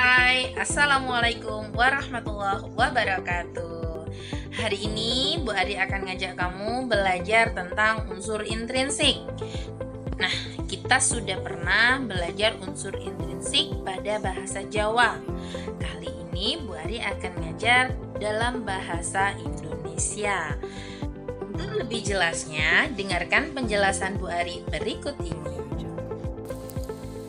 Hai, Assalamualaikum warahmatullahi wabarakatuh. Hari ini Bu Adi akan ngajak kamu belajar tentang unsur intrinsik. Nah, kita sudah pernah belajar unsur intrinsik pada bahasa Jawa. Kali ini Bu Adi akan ngajar dalam bahasa Indonesia. Untuk lebih jelasnya, dengarkan penjelasan Bu Ari berikut ini.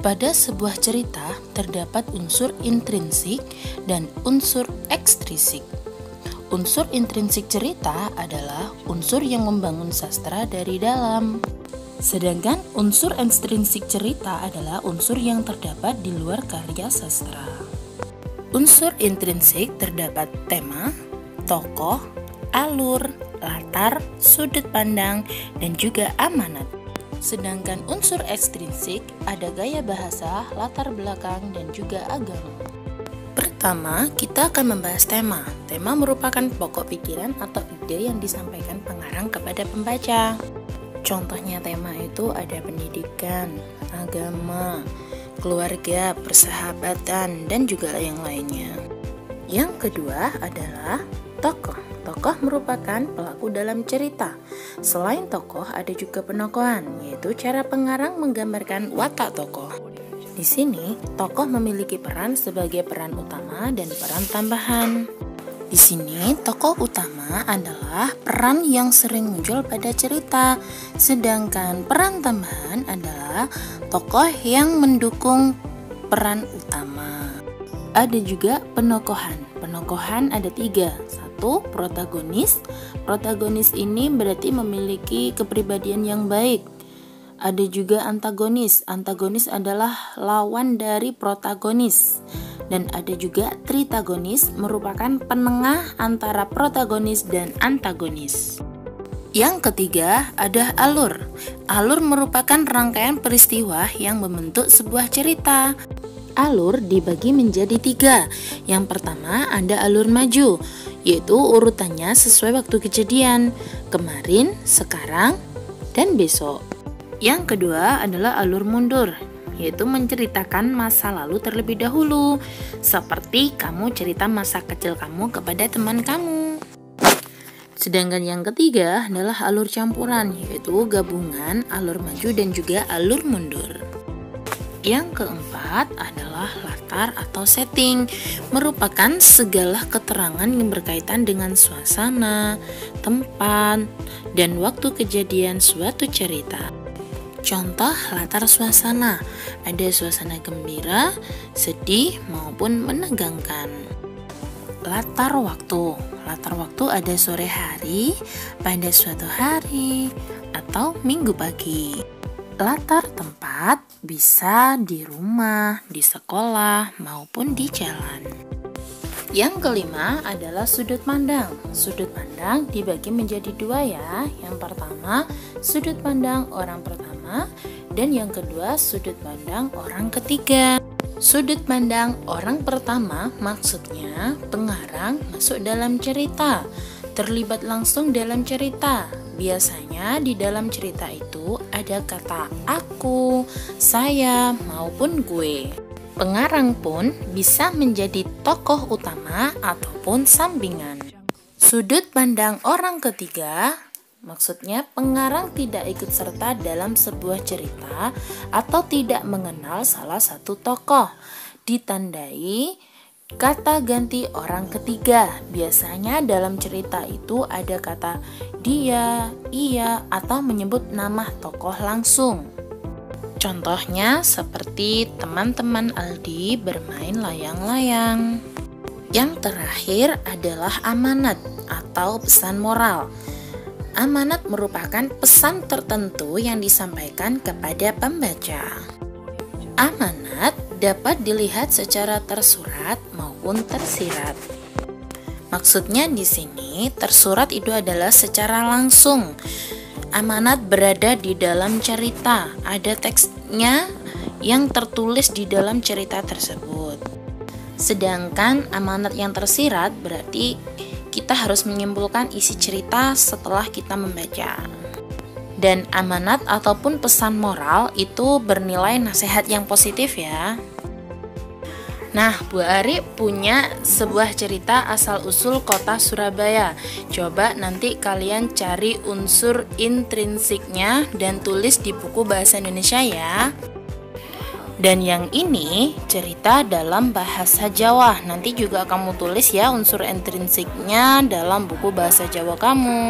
Pada sebuah cerita terdapat unsur intrinsik dan unsur ekstrinsik. Unsur intrinsik cerita adalah unsur yang membangun sastra dari dalam. Sedangkan unsur ekstrinsik cerita adalah unsur yang terdapat di luar karya sastra. Unsur intrinsik terdapat tema, tokoh, alur, latar, sudut pandang, dan juga amanat. Sedangkan unsur ekstrinsik ada gaya bahasa, latar belakang, dan juga agama. Pertama, kita akan membahas tema. Tema merupakan pokok pikiran atau ide yang disampaikan pengarang kepada pembaca. Contohnya tema itu ada pendidikan, agama, keluarga, persahabatan, dan juga yang lainnya. Yang kedua adalah tokoh. Tokoh merupakan pelaku dalam cerita. Selain tokoh, ada juga penokohan, yaitu cara pengarang menggambarkan watak tokoh. Di sini, tokoh memiliki peran sebagai peran utama dan peran tambahan. Di sini, tokoh utama adalah peran yang sering muncul pada cerita, sedangkan peran tambahan adalah tokoh yang mendukung peran utama. Ada juga penokohan. Penokohan ada 3. 1. Protagonis. Protagonis ini berarti memiliki kepribadian yang baik. Ada juga antagonis. Antagonis adalah lawan dari protagonis. Dan ada juga tritagonis, merupakan penengah antara protagonis dan antagonis. Yang ketiga ada alur. Alur merupakan rangkaian peristiwa yang membentuk sebuah cerita. Alur dibagi menjadi 3. Yang pertama ada alur maju, yaitu urutannya sesuai waktu kejadian, kemarin, sekarang, dan besok. Yang kedua adalah alur mundur, yaitu menceritakan masa lalu terlebih dahulu, seperti kamu cerita masa kecil kamu kepada teman kamu. Sedangkan yang ketiga adalah alur campuran, yaitu gabungan alur maju dan juga alur mundur. Yang keempat adalah latar atau setting, merupakan segala keterangan yang berkaitan dengan suasana, tempat, dan waktu kejadian suatu cerita. Contoh latar suasana, ada suasana gembira, sedih, maupun menegangkan. Latar waktu ada sore hari, pada suatu hari, atau minggu pagi. Latar tempat bisa di rumah, di sekolah, maupun di jalan. Yang kelima adalah sudut pandang. Sudut pandang dibagi menjadi 2 ya. Yang pertama, sudut pandang orang pertama, dan yang kedua, sudut pandang orang ketiga. Sudut pandang orang pertama maksudnya pengarang masuk dalam cerita, terlibat langsung dalam cerita. Biasanya di dalam cerita itu ada kata aku, saya, maupun gue. Pengarang pun bisa menjadi tokoh utama ataupun sampingan. Sudut pandang orang ketiga maksudnya pengarang tidak ikut serta dalam sebuah cerita atau tidak mengenal salah satu tokoh. Ditandai kata ganti orang ketiga. Biasanya dalam cerita itu ada kata dia, ia, atau menyebut nama tokoh langsung. Contohnya seperti teman-teman Aldi bermain layang-layang. Yang terakhir adalah amanat atau pesan moral. Amanat merupakan pesan tertentu yang disampaikan kepada pembaca. Amanat dapat dilihat secara tersurat maupun tersirat. Maksudnya di sini tersurat itu adalah secara langsung. Amanat berada di dalam cerita, ada teksnya yang tertulis di dalam cerita tersebut. Sedangkan amanat yang tersirat berarti kita harus menyimpulkan isi cerita setelah kita membaca. Dan amanat ataupun pesan moral itu bernilai nasihat yang positif ya. Nah, Bu Ari punya sebuah cerita asal-usul kota Surabaya. Coba nanti kalian cari unsur intrinsiknya dan tulis di buku bahasa Indonesia ya. Dan yang ini cerita dalam bahasa Jawa. Nanti juga kamu tulis ya unsur intrinsiknya dalam buku bahasa Jawa kamu.